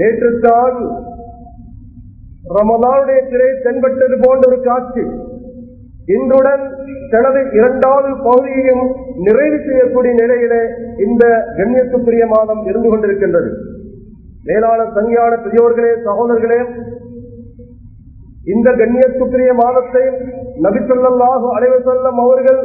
நேற்றுத்தான் ரமலானுடைய திரை தென்பட்டது போன்ற ஒரு காட்சி இன்றுடன் தனது இரண்டாவது பகுதியையும் நிறைவு செய்யக்கூடிய நிலையிலே இந்த கண்ணியத்துக்குரிய மாதம் இருந்து கொண்டிருக்கின்றது. மேலான சங்கியான பெரியோர்களே, சகோதரர்களே, இந்த கண்ணியத்துக்குரிய மாதத்தை நபி ஸல்லல்லாஹு அலைஹி வஸல்லம் அவர்கள்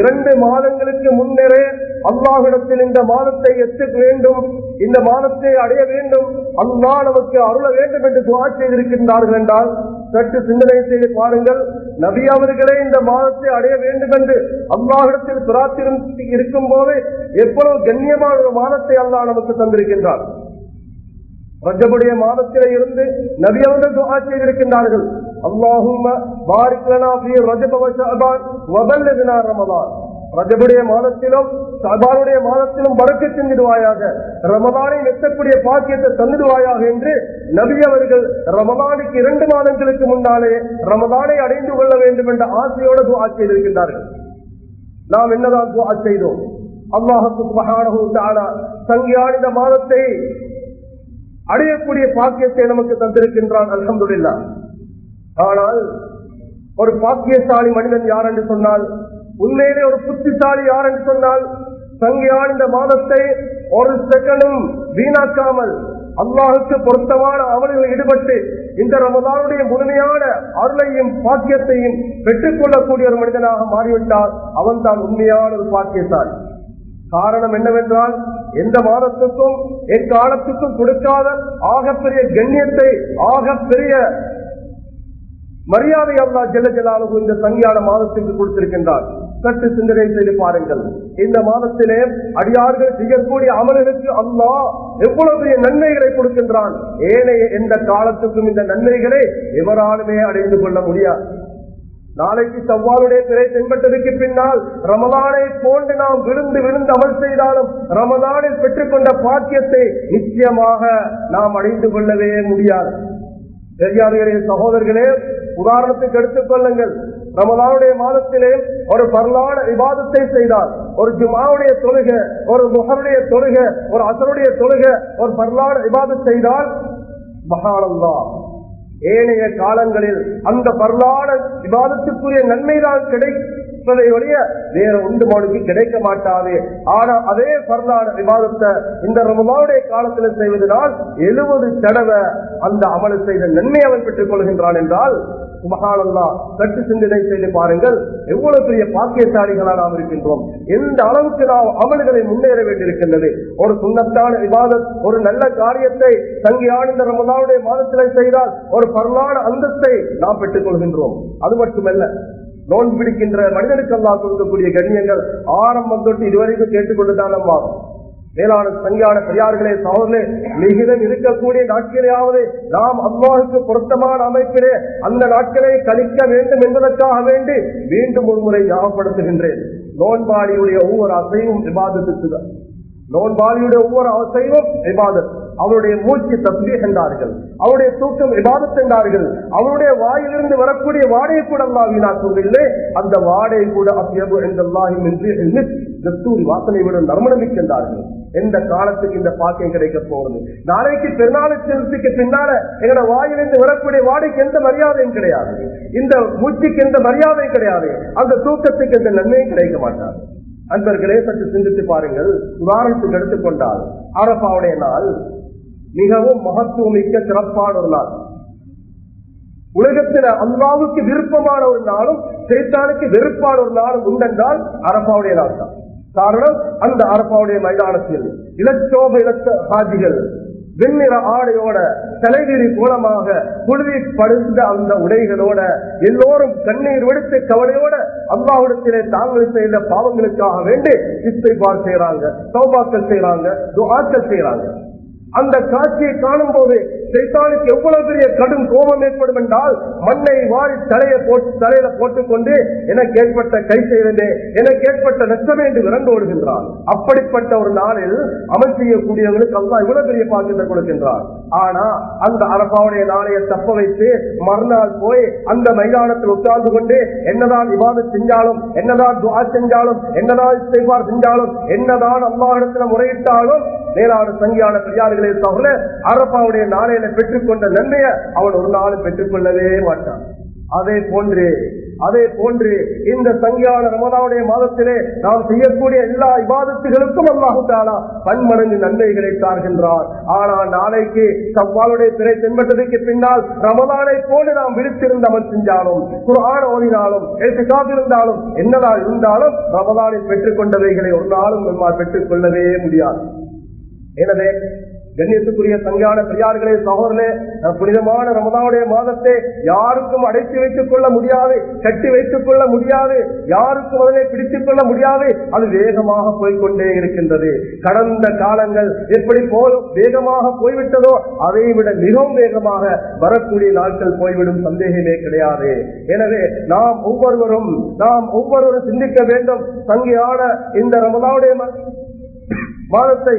2 மாதங்களுக்கு முன்னரே அல்லாஹ்விடத்தில் இந்த மாதத்தை எட்ட வேண்டும், இந்த மாதத்தை அடைய வேண்டும், அல்லாஹ் நமக்கு அருள வேண்டும் என்று துஆ செய்திருக்கின்றார்கள் என்றால் சற்று சிந்தனை செய்து பாருங்கள். நபி அவர்களே இந்த மாதத்தை அடைய வேண்டும் என்று அல்லாஹ்விடத்தில் பிரார்த்தி இருக்கும் போது எவ்வளவு கண்ணியமான ஒரு மாதத்தை அல்லாஹ் நமக்கு தந்திருக்கின்றார். ரஜபுடைய மாதத்திலே இருந்து நபி அவர்கள் துஆ செய்திருக்கின்றார்கள், அல்லாஹும்ம பாரிக் லனா ஃபீ ரஜப வ ஷஅபான் வ பல்லிக்னா ரமலான். ரஜபுடைய மாதத்திலும் ஷஅபானுடைய மாதத்திலும் பரக்கத் செஞ்சிடுவாயாக, ரமலானை எட்டக்கூடிய பாக்கியத்தை தந்துடுவாயாக என்று நபி அவர்கள் ரமலானுக்கு 2 மாதங்களுக்கு முன்னாலே ரமலானை அடைந்து கொள்ள வேண்டும் என்ற ஆசையோடு துஆ செய்திருக்கின்றார்கள். நாம் என்னதான் துஆ செய்தோம்? அல்லாஹ் சுப்ஹானஹு வ தஆலா சங்கியான இந்த மாதத்தை அடையக்கூடிய பாக்கியத்தை நமக்கு தந்திருக்கின்றான், அல்ஹம்துலில்லாஹ். ஆனால் ஒரு பாக்கியசாலி மனிதன் யார் என்று சொன்னால், உண்மையிலே ஒரு புத்திசாலி யார் என்று சொன்னால், சங்கியான இந்த மாதத்தை ஒரு செகண்டும் வீணாக்காமல் அல்லாஹுக்கு பொருத்தமான அமல்களில் ஈடுபட்டு இந்த ரமலானுடைய முழுமையான அருளையும் பாக்கியத்தையும் பெற்றுக் கொள்ளக்கூடிய ஒரு மனிதனாக மாறிவிட்டால் அவன் தான் உண்மையான ஒரு பாக்கியசாலி. காரணம் என்னவென்றால், எந்த மாதத்துக்கும் எக்காலத்துக்கும் கொடுக்காத ஆகப்பெரிய கண்ணியத்தை, ஆகப்பெரிய மரியாதை அல்லாஹ் ஜல்ல ஜலாலுஹு இந்த சங்கியான மாதத்துக்கு கொடுத்திருக்கின்றார். சற்று சிந்தனை செய்து பாருங்கள். இந்த மாதத்திலே அடியார்கள் செய்யக்கூடிய அமல்களுக்கு அல்லாஹ் எவ்வளவு பெரிய நன்மைகளை கொடுக்கின்றான். ஏனைய எந்த காலத்துக்கும் இந்த நன்மைகளை எவராலுமே அடைந்து கொள்ள முடியாது. நாளைக்கு சவ்வாலுடைய திரை தென்பட்டதுக்கு பின்னால் ரமலானை போன்று நாம் விழுந்து விழுந்து அமல் செய்தாலும் ரமலானில் பெற்றுக்கொண்ட பாக்கியத்தை நிச்சயமாக நாம் அடைந்து கொள்ளவே முடியாது. பெரியார்களே, சகோதரர்களே, உதாரணத்துக்கு எடுத்துக் கொள்ளுங்கள். ரமலானுடைய மாதத்திலே ஒரு பரலான இபாதத்தை செய்தால், ஒரு ஜுமாவுடைய தொழுகை, ஒரு முஹருடைய தொழுகை, ஒரு அஸருடைய தொழுகை, ஒரு பரலான இபாதத் செய்தால் சுப்ஹானல்லாஹ், ஏனைய காலங்களில் அந்த பரலான இபாதத்துக்குரிய நன்மைதான் கிடைப்பதை ஒழிய வேற ஒன்று மனுக்கு கிடைக்க மாட்டாது. ஆனா அதே பரலான இபாதத்தை இந்த ரமலானுடைய காலத்தில் செய்வதனால் 70 தடவை அந்த அமலை செய்த நன்மை அவன் பெற்றுக் கொள்கின்றான் என்றால் சுப்ஹானல்லாஹ், சற்று சிந்தனை செய்து பாருங்கள். எவ்வளவு பெரிய பாக்கியசாலிகளாக நாம் இருக்கின்றோம். எந்த அளவுக்கு நாம் அமல்களை முன்னேற வேண்டியிருக்கின்றது. ஒரு சுன்னத்தான இபாதத், ஒரு நல்ல காரியத்தை சங்கியான இந்த ரமலானுடைய மாதத்தில் செய்தால் ஒரு பரலான அந்தஸ்தை நாம் பெற்றுக் கொள்கின்றோம். அது மட்டுமல்ல, நோன்பு பிடிக்கின்ற மனிதனுக்கு அல்லாஹ் கொடுக்கக்கூடிய கண்ணியங்கள் ஆரம்பம் தொட்டு இதுவரைக்கும் கேட்டுக்கொண்டுதான் நம்ம மேலான சங்கியான பெரியார்களே, சகோதரர்களே, மிகுதம் இருக்கக்கூடிய நாட்களையாவது நாம் அல்லாஹுக்கு பொருத்தமான அமைப்பிலே அந்த நாட்களை கழிக்க வேண்டும் என்பதற்காக வேண்டி மீண்டும் ஒரு முறை ஞாபகப்படுத்துகின்றேன். நோன்பாளியுடைய ஒவ்வொரு அசைவும் இபாதத்துக்கு தான். நோன்பாளியுடைய ஒவ்வொரு அசைவும் இபாதத். அவருடைய மூச்சு தஸ்பீஹ் என்றார்கள், அவருடைய தூக்கம் இபாதத் என்றார்கள். அவருடைய வாயிலிருந்து வரக்கூடிய வாடையை கூட அல்லாஹ் வீணாக்குவதில்லை. அந்த வாடை கூட அஸ்யபு இன்தல்லாஹி மின் ரீஹில் மிஸ்க், கஸ்தூரி வாசனை விட நறுமணமிக்கின்றார்கள். எந்த காலத்துக்கு இந்த பாக்கியம் கிடைக்க போகுது? நாளைக்கு பெருநாளுக்கு பின்னால எங்களோட வாயிலிருந்து வரக்கூடிய வாடைக்கு எந்த மரியாதையும் கிடையாது, இந்த மூச்சுக்கு எந்த மரியாதையும் கிடையாது, அந்த தூக்கத்துக்கு எந்த நன்மையும் கிடைக்க மாட்டார். அன்பர்களே, சற்று சிந்தித்து பாருங்கள். உதாரணத்துக்கு எடுத்துக்கொண்டால் அரபாவுடைய நாள் மிகவும் மகத்துவமிக்க சிறப்பான ஒரு நாள். உலகத்தில் அல்லாஹ்வுக்கு விருப்பமான ஒரு நாளும் சைத்தானுக்கு வெறுப்பான ஒரு நாளும் உண்டென்றால் அரபாவுடைய நாள் தான். காரணம், அந்த அரபாவுடைய மைதானத்தில் இலச்சோப இலச்ச ஹாஜிகள் வெண்ணிற ஆடையோட தலைவிரி மூலமாக புழுதி படுத்த அந்த உடைகளோட எல்லோரும் கண்ணீர் வெடித்து கவலையோட அல்லாஹ்விடத்திலே தாங்கள் செய்த பாவங்களுக்காக வேண்டி இஸ்திக்பார் செய்யறாங்க, தௌபாக்கள் செய்யறாங்க, துஆக்கள் செய்யறாங்க. அந்த காட்சியை காணும் போது சைத்தானுக்கு எவ்வளவு பெரிய கடும் கோபம் ஏற்படும் என்றால் மண்ணை வாரி தலையில போட்டுக்கொண்டு எனக்கு ஏற்பட்ட கை செய்வதே, எனக்கு ஏற்பட்ட நஷ்டமே என்று விரண்டு ஓடுகின்றான். அப்படிப்பட்ட ஒரு நாளில் அமல் செய்யக்கூடியவர்களுக்கு அல்லாஹ் இவ்வளவு பெரிய பாக்கியத்தை கொடுக்கின்றார். ஆனா அந்த அரபாவுடைய நாளைய தப்ப வைத்து மறுநாள் போய் அந்த மைதானத்தில் உட்கார்ந்து கொண்டு என்னதான் இபாதத் செஞ்சாலும், என்னதான் துஆ செஞ்சாலும், என்னதான் இஸ்திக்பார் செஞ்சாலும், என்னதான் அல்லாஹ்விடத்தில் முறையிட்டாலும் மேலான சங்கியான பெரியார்களே தவிர அரபாவுடைய நாளையில பெற்றுக்கொண்ட நன்மையை அவன் ஒரு நாளும் பெற்றுக்கொள்ளவே மாட்டான். அதே போன்று இந்த சங்கியான ரமதானுடைய மாதத்திலே நாம் செய்யக்கூடிய எல்லா இபாதத்துகளுக்கும் அல்லாஹ் தஆலா பன்மடங்கு நன்மைகளை தார்கின்றார். ஆனால் நாளைக்கு ஷவ்வாலுடைய பிறை தென்பட்டதற்கு பின்னால் ரமதானை போல நாம் விழித்திருந்த அமல் செஞ்சாலும், குர்ஆன் ஓதினாலும், இஹ்திகாஃப் இருந்தாலும், என்னதான் இருந்தாலும் ரமதானில் பெற்றுக் கொண்டவைகளை ஒரு நாளும் நம்மால் பெற்றுக் கொள்ளவே முடியாது. எனவே கண்ணியத்துக்குரிய சங்கான பெரியார்களே சகோதரர்களே, புனிதமான ரமதானுடைய மாதத்தை யாருக்கும் அடைத்து வைத்துக் கொள்ள முடியாது, கட்டி வைத்துக் கொள்ள முடியாது, யாருக்கும் அதனை பிடித்துக் கொள்ள முடியாது. அது வேகமாக போய்கொண்டே இருக்கின்றது. கடந்த காலங்கள் எப்படி வேகமாக போய்விட்டதோ அதை விட மிகவும் வேகமாக வரக்கூடிய நாட்கள் போய்விடும், சந்தேகமே கிடையாது. எனவே நாம் ஒவ்வொருவரும் சிந்திக்க வேண்டும். சங்கையான இந்த ரமதானுடைய மாதத்தை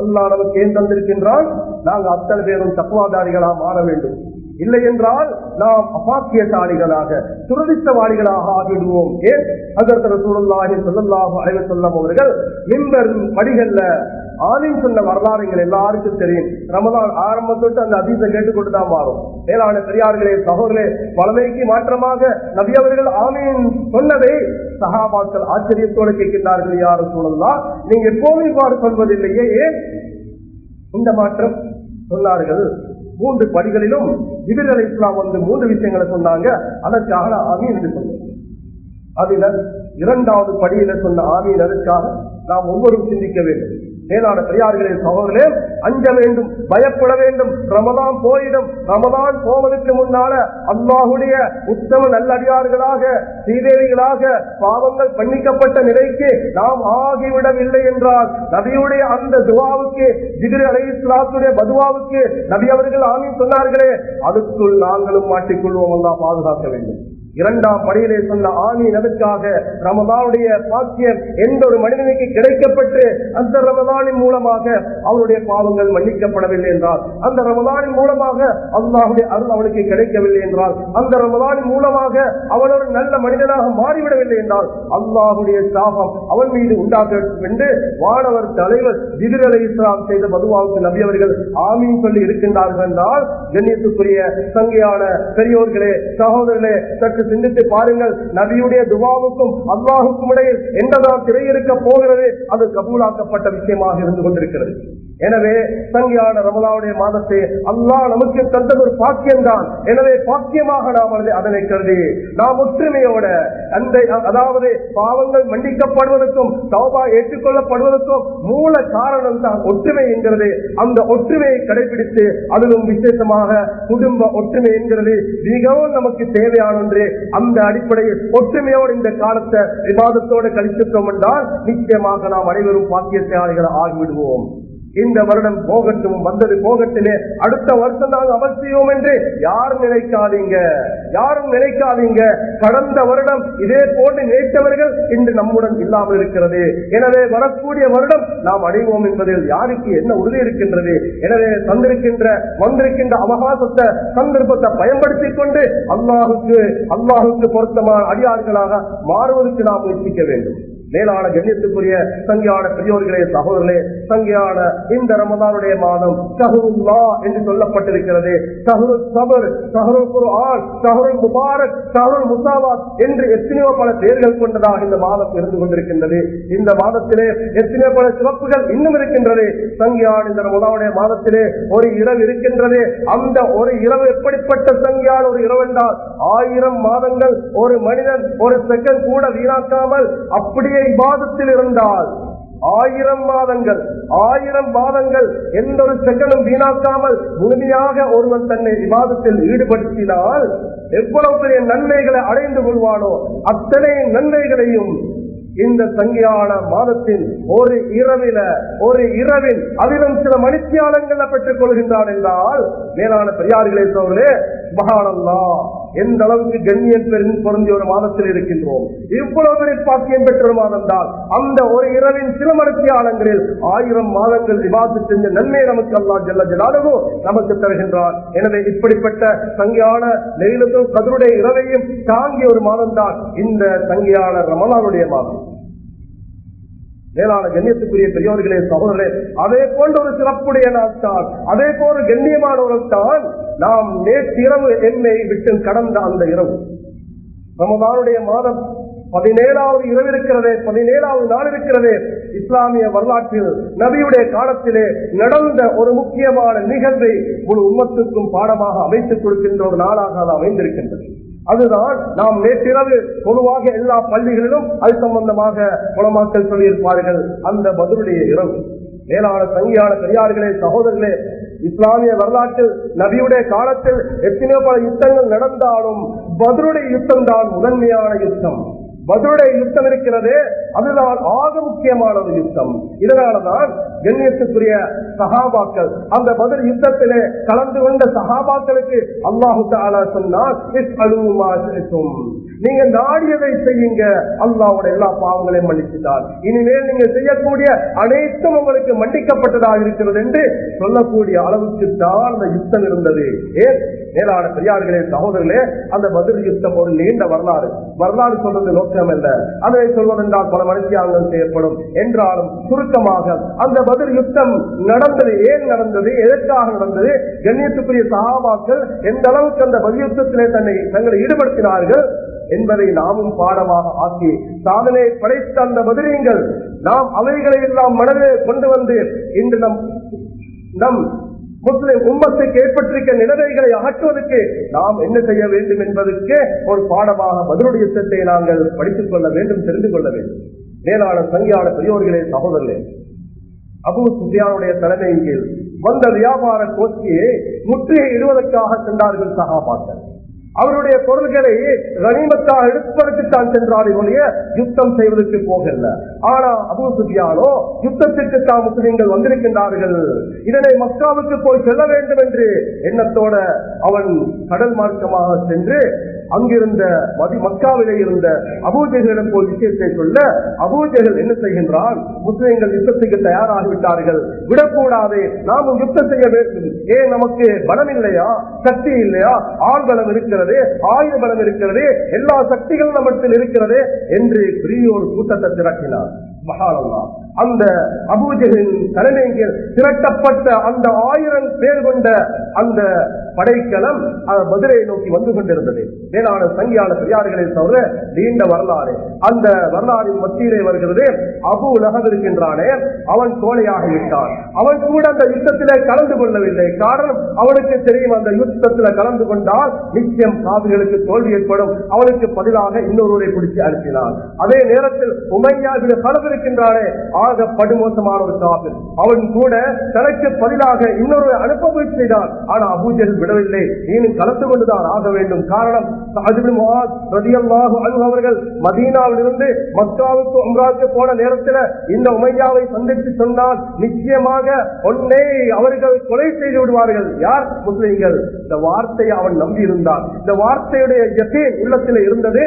அல்லாஹ் நமக்கு ஏன் தந்திருக்கின்றால் நாங்கள் அத்தனை பேரும் தக்வாதாரிகளாக மாற வேண்டும். இல்லை என்றால் நாம் அபாக்கியசாலிகளாக துரதிஷ்டவாளிகளாக ஆகிடுவோம். ஏன் ஹஜ்ரத் ரசூலுல்லாஹி ஸல்லல்லாஹு அலைஹி வஸல்லம் அவர்கள் மிம்பர் படிகள்ல ஆமீன் சொன்ன வரலாறுகள் எல்லாருக்கும் தெரியும். ரமதான் ஆரம்பத்தொட்டு அந்த ஹதீஸை கேட்டுக்கொண்டுதான் மாறும். மேலான பெரியார்களே சகோதரர்களே, பழமைக்கு மாற்றமாக நபி அவர்கள் ஆமீன் சொன்னதை சஹாபாக்கள் ஆச்சரியத்தோடு கேட்கின்றார்கள். யா ரசூலல்லாஹ், நீங்க எப்போதும் இவ்வாறு சொல்வதில்லையே, ஏன் இந்த மாற்றம் சொன்னார்கள்? 3 படிகளிலும் ஜிப்ரீல் அலைஹிஸ்ஸலாம் வந்து 3 விஷயங்களை சொன்னாங்க. அதற்காக ஆமீன் என்று சொன்னாங்க. அதுல 2வது படியில சொன்ன ஆமீன் அதற்காக நாம் ஒவ்வொருவரும் சிந்திக்க வேண்டும். மேலான பெரியார்களே சகோதரர்களே, அஞ்ச வேண்டும், பயப்பட வேண்டும். ரமதான் போயிடும். ரமதான் போவதற்கு முன்னால அல்லாஹ்வுடைய உத்தம நல்லடியார்களாக, சீதேவிகளாக பாவங்கள் மன்னிக்கப்பட்ட நிலைக்கு நாம் ஆகிவிடவில்லை என்றால் நபியுடைய அந்த துஆவுக்கு, ஜிப்ரீல் அலைஹிஸ்ஸலாத்துடைய பதுவாவுக்கு நபி அவர்கள் ஆமீன் சொன்னார்களே, அதுக்குள் நாங்களும் மாட்டிக்கொள்வோம். அல்லாஹ் பாதுகாக்க வேண்டும். 2ஆம் படியிலே சொன்ன ஆமீன் அதற்காக ரமதானுடைய பாக்கியம் எந்த ஒரு மனிதனுக்கு கிடைக்கப்பட்டு அந்த ரமதானின் மூலமாக அவருடைய பாவங்கள் மன்னிக்கப்படவில்லை என்றால், அந்த ரமதானின் மூலமாக அல்லாஹ்வுடைய அருள் அவனுக்கு கிடைக்கவில்லை என்றால், அந்த ரமதானின் மூலமாக அவன் ஒரு நல்ல மனிதனாக மாறிவிடவில்லை என்றால் அல்லாஹ்வுடைய சாபம் அவன் மீது உண்டாகும் என்று வானவர் தலைவர் ஜிப்ரீல் அலைஹிஸ்ஸலாம் செய்த பதுவாவுக்கு நபி அவர்கள் ஆமீன் சொல்லி இருக்கின்றார்கள் என்றால், கண்ணியத்துக்குரிய சங்கையான பெரியோர்களே சகோதரர்களே, சற்று சிந்தித்து பாருங்கள். நபியுடைய துஆவுக்கும் அல்லாஹுக்கும் இடையில் என்னதான் திரை இருக்க போகிறது? அது கபூலாக்கப்பட்ட விஷயமாக இருந்து கொண்டிருக்கிறது. எனவே சங்கையான ரமலானுடைய மாதத்தை அல்லாஹ் நமக்கு தந்தது ஒரு பாக்கியம்தான். எனவே பாக்கியமாக நாம் அதனை கருதி நாம் ஒற்றுமையோட அதாவது பாவங்கள் மன்னிக்கப்படுவதற்கும் தௌபா ஏற்றுக்கொள்ளப்படுவதற்கும் மூல காரணம் தான் ஒற்றுமை என்கிறது. அந்த ஒற்றுமையை கடைபிடித்து அதிலும் விசேஷமாக குடும்ப ஒற்றுமை என்கிறது மிகவும் நமக்கு தேவையான ஒன்று. அந்த அடிப்படையில் ஒற்றுமையோடு இந்த காலத்தை விவாதத்தோடு கழித்துட்டோம் என்றால் நிச்சயமாக நாம் அனைவரும் பாக்கியசாலிகள் ஆகிவிடுவோம். இந்த வருடம் போகட்டும், வந்தது போகட்டுமே, அடுத்த வருஷம் நாங்கள் அமல் செய்வோம் என்று யாரும் நினைக்காதீங்க. கடந்த வருடம் இதே போன்று நினைத்தவர்கள் இன்று நம்முடன் இல்லாமல் இருக்கிறது. எனவே வரக்கூடிய வருடம் நாம் அடைவோம் என்பதில் யாருக்கு என்ன உறுதி இருக்கின்றது? எனவே வந்திருக்கின்ற அவகாசத்தை சந்தர்ப்பத்தை பயன்படுத்திக் கொண்டு அல்லாஹுக்கு பொருத்தமான அடியார்களாக மாறுவதற்கு நாம் முயற்சிக்க வேண்டும். மேலான கண்ணியத்துக்குரிய சங்கையான பெரியோர்களே சகோதரர்களே, சங்கையான இந்த ரமதானுடைய மாதம் ஷஹ்ருல்லா என்று சொல்லப்பட்டிருக்கிறது. ஷஹ்ருல் ஸப்ர், ஷஹ்ருல் குர்ஆன், ஷஹ்ருல் முபாரக், ஷஹ்ருல் முஸாவாத் என்று எத்தனையோ பல பெயர்கள் கொண்டதாக இந்த மாதம் இருந்து கொண்டிருக்கின்றது. இந்த மாதத்திலே எத்தனையோ பல சிறப்புகள் இன்னும் இருக்கின்றது. சங்கையான இந்த ரமதானுடைய மாதத்திலே ஒரு இரவு இருக்கின்றது. அந்த ஒரு இரவு எப்படிப்பட்ட சங்கையான ஒரு இரவு என்றால் 1000 மாதங்கள் ஒரு மனிதன் ஒரு செகண்ட் கூட வீணாக்காமல் அப்படியே இபாதத்தில் இருந்தால் 1000 மாதங்கள் எந்த ஒரு செகண்டும் வீணாக்காமல் முழுமையாக ஒருவன் தன்னை இபாதத்தில் ஈடுபடுத்தினால் எவ்வளவு பெரிய நன்மைகளை அடைந்து கொள்வானோ அத்தனை நன்மைகளையும் இந்த சங்கியான மாதத்தின் ஒரு இரவில் அதிலும் சில மணித்தியாலங்களை பெற்றுக் கொள்கின்றான் என்றால் மேலான பெரியார்களே சோழர்களே, சுப்ஹானல்லாஹ், எந்த அளவுக்கு கண்ணியம் பொருந்திய ஒரு மாதத்தில் இருக்கின்றோம். இவ்வளவு பெரிய பாக்கியம் பெற்ற ஒரு மாதம் தான். அந்த ஒரு இரவின் சில மணித்தியாலங்களில் 1000 மாதங்கள் இபாதத் செஞ்ச நன்மை நமக்கு அல்லாஹ் ஜல்ல ஜலாலுஹு நமக்கு தருகின்றார். எனவே இப்படிப்பட்ட சங்கியான லைலத்துல் கத்ருடைய இரவையும் தாங்கிய ஒரு மாதம் தான் இந்த சங்கியான ரமலானுடைய மாதம். மேலான கண்ணியத்துக்குரிய பெரியோர்களே, சகோதரர்களே, அதே போன்ற ஒரு சிறப்புடைய நாள் தான், அதே போன்ற கண்ணியமானவர்கள் தான் நாம் நேற்றிரவு என்னை விட்டு கடந்த அந்த இரவு ரமலானுடைய மாதம் 17வது இரவு இருக்கிறதே, 17வது நாள் இருக்கிறதே. இஸ்லாமிய வரலாற்றில் நபியுடைய காலத்திலே நடந்த ஒரு முக்கியமான நிகழ்வை ஒரு உம்மத்துக்கும் பாடமாக அமைத்துக் கொடுக்கின்ற ஒரு நாளாக அது அமைந்திருக்கின்றது. அதுதான் நாம் நேற்றிரவு பொதுவாக எல்லா பள்ளிகளிலும் அது சம்பந்தமாக உலமாக்கள் சொல்லியிருப்பார்கள், அந்த பத்ருடைய இரவு. மேலான சங்கியான பெரியார்களே, சகோதரர்களே, இஸ்லாமிய வரலாற்றில் நபியுடைய காலத்தில் எத்தனையோ பல யுத்தங்கள் நடந்தாலும் பத்ருடைய யுத்தம் தான் முதன்மையான யுத்தம். பத்ருடைய யுத்தம் இருக்கிறது, அதுதான் ஆக முக்கியமான ஒரு யுத்தம். இதனாலதான் கண்ணியத்துக்குரிய சஹாபாக்கள் அந்த பத்ர் யுத்தத்திலே கலந்து கொண்ட சஹாபாக்களுக்கு அல்லாஹு தஆலா சொன்னார், நீங்க நாடியதை செய்யுங்க, அல்லாஹ்வுடைய எல்லா பாவங்களையும் மன்னிச்சுட்டார். இனிமேல் நீங்க செய்யக்கூடிய அனைத்தும் உங்களுக்கு மன்னிக்கப்பட்டதாக இருக்கிறது என்று சொல்லக்கூடிய அளவுக்கு தான் அந்த யுத்தம் இருந்தது. ஏன் மேலான பெரியார்களே, சகோதரர்களே, அந்த பத்ர் யுத்தம் ஒரு நீண்ட வரலாறு சொல்வது நோக்கம் அல்ல. அதனை சொல்வதென்றால் பல மனுஷியாங்கள் செய்யப்படும். என்றாலும் சுருக்கமாக அந்த பத்ர் யுத்தம் நடந்தது, ஏன் நடந்தது, எதற்காக நடந்தது, கண்ணியத்துக்குரிய சஹாபாக்கள் எந்த அளவுக்கு அந்த பத்ர் யுத்தத்திலே தங்களை ஈடுபடுத்தினார்கள் என்பதை நாமும் பாடமாக ஆக்கி சாதனை படைத்த அந்த பத்ரீங்கள் நாம் அவைகளை எல்லாம் மனதில் கொண்டு வந்து இன்று நம் முஸ்லிம் உம்மத்துக்கு ஏற்பட்டிருக்க நிலைமைகளை அகற்றுவதற்கு நாம் என்ன செய்ய வேண்டும் என்பதற்கு ஒரு பாடமாக பத்ருடைய யுத்தத்தை நாங்கள் படித்துக் கொள்ள வேண்டும், தெரிந்து கொள்ள வேண்டும். மேலான சங்கியான பெரியோர்களே, சகோதரர்களே, அபூ சுஃபியானுடைய தலைமையின் கீழ் வந்த வியாபார கோஷ்டியை முற்றுகை இடுவதற்காக சென்றார்கள் சஹாபாக்கள். அவருடைய பொருள்களை கனிமத்தாக எடுப்பதற்கு தான் சென்றாலே ஒழிய யுத்தம் செய்வதற்கு போகல. ஆனா அபூ சுஃபியானோ யுத்தத்திற்கு தான் முஸ்லிம்கள் வந்திருக்கின்றார்கள், இதனை மக்காவுக்கு போய் செல்ல வேண்டும் என்று எண்ணத்தோட அவன் கடல் மார்க்கமாக சென்று அங்கிருந்த மக்காவிலே இருந்த அபூஜஹலிடம் போய் விஷயத்தை சொல்ல, அபூஜஹல் என்ன செய்கின்றான், முஸ்லிம்கள் யுத்தத்துக்கு தயாராகிவிட்டார்கள், விடக்கூடாது, நாமும் யுத்தம் செய்ய வேண்டும். ஏன் நமக்கு பலம் இல்லையா, சக்தி இல்லையா, ஆள் பலம் இருக்கிறது, ஆயுத பலம் இருக்கிறது, எல்லா சக்திகளும் நம்மிடத்தில் இருக்கிறது என்று பெரிய ஒரு கூட்டத்தை திரட்டினார். சுப்ஹானல்லாஹ், அந்த அபூஜஹலின் தலைமையில் திரட்டப்பட்ட அந்த 1000 பேர் கொண்ட அந்த படைக்கலம் பத்ரை நோக்கி வந்து கொண்டிருந்தது. மேலான சங்கியான பெரியார்களை தவிர நீண்ட வரலாறு. அந்த வரலாறின் மத்தியிலே வருகிறது, அபூ லஹப் இருக்கின்றானே, அவன் கோழையாகிவிட்டான். அவன் கூட அந்த யுத்தத்திலே கலந்து கொள்ளவில்லை. காரணம், அவனுக்கு தெரியும் அந்த யுத்தத்தில் கலந்து கொண்டால் நிச்சயம் காபிர்களுக்கு தோல்வி ஏற்படும். அவனுக்கு பதிலாக இன்னொருவரை பிடிச்சு அனுப்பினான். அதே நேரத்தில் உமையா பின் கலப் இருக்கின்றானே, ஆக படுமோசமான ஒரு காபிர், அவன் கூட தனக்கு பதிலாக இன்னொரு அனுப்ப முயற்சி செய்தான். ஆனா அபூஜஹல் விடவில்லை, நீனும் கலந்து கொண்டுதான் ஆக வேண்டும். காரணம், சஅத் இப்னு முஆத் ரலியல்லாஹு அன்ஹு அவர்கள் மதீனாவில் இருந்து மக்காவுக்கு உம்ராவுக்கு போன நேரத்தில் இந்த உமையாவை சந்தித்து சொன்னால் நிச்சயமாக ஒன்னே அவர்கள் கொலை செய்து விடுவார்கள். யார்? முஸ்லிம்கள். இந்த வார்த்தையை அவன் நம்பி இருந்தான். இந்த வார்த்தையுடைய யகீன் உள்ளத்தில் இருந்தது.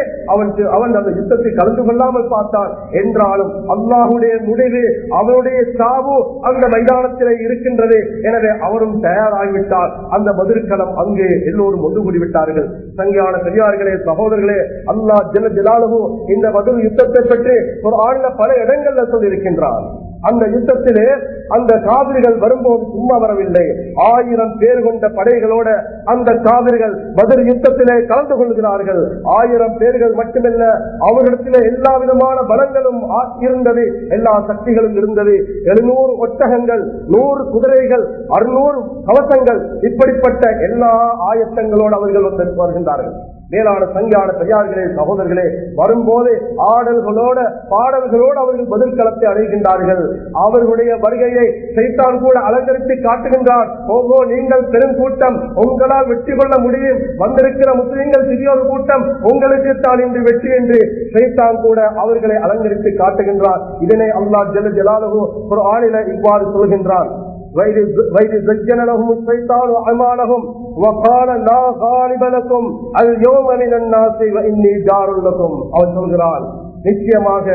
அவன் அந்த யுத்தத்தை கலந்து கொள்ளாமல் பார்த்தான். என்றாலும் அல்லாஹ்வுடைய முடிவு, அவனுடைய சாவு அந்த மைதானத்தில் இருக்கின்றது. எனவே அவரும் தயாராகிவிட்டார். அந்த பதிர்களம் அங்கே எல்லோரும் ஒன்று கூடிவிட்டார்கள். சங்கியான பெரியார்களே, சகோதரர்களே, அல்லாஹ் ஜல்ல ஜலாலுஹு இந்த பத்ர் யுத்தத்தை பற்றி ஒரு ஆழ்ந்த பல இடங்கள்ல சொல்லியிருக்கின்றார். அந்த யுத்தத்திலே அந்த காவிரிகள் வரும்போது சும்மா வரவில்லை, 1000 பேர் கொண்ட படைகளோட அந்த காவிரிகள் பத்ர் யுத்தத்திலே கலந்து கொள்கிறார்கள். 1000 பேர்கள் மட்டுமல்ல, அவர்களிடத்திலே எல்லா விதமான பலங்களும் இருந்தது, எல்லா சக்திகளும் இருந்தது. 700 ஒட்டகங்கள், 100 குதிரைகள், 600 கவசங்கள், இப்படிப்பட்ட எல்லா ஆயத்தங்களோடு அவர்கள் வருகின்றார்கள். மேலான சங்கையான பெரியார்களே சகோதரர்களே, வரும்போது ஆடல்களோட பாடல்களோடு அவர்கள் பதில் களத்தை அடைகின்றார்கள். அவர்களுடைய வருகையை சைத்தான் கூட அலங்கரித்து காட்டுகின்றார். ஓகோ, நீங்கள் பெரும் கூட்டம், உங்களால் வெற்றி கொள்ள முடியும், வந்திருக்கிற முஸ்லிம்கள் சிறியொரு கூட்டம், உங்களுக்கு தான் இன்று வெற்றி என்று சைத்தான் கூட அவர்களை அலங்கரித்து காட்டுகின்றார். இதனை அல்லாஹ் ஜல்ல ஜலாலுஹு குர்ஆனிலே இவ்வாறு சொல்கின்றான். وَإِذْ زَيَّنَ لَهُمُ الشَّيْطَانُ أَعْمَالَهُمْ وَقَالَ لَا غَالِبَ لَكُمْ الْيَوْمَ مِنَ النَّاسِ وَإِنِّي جَارٌ لَكُمْ. அவன் சொல்கிறான், நிச்சயமாக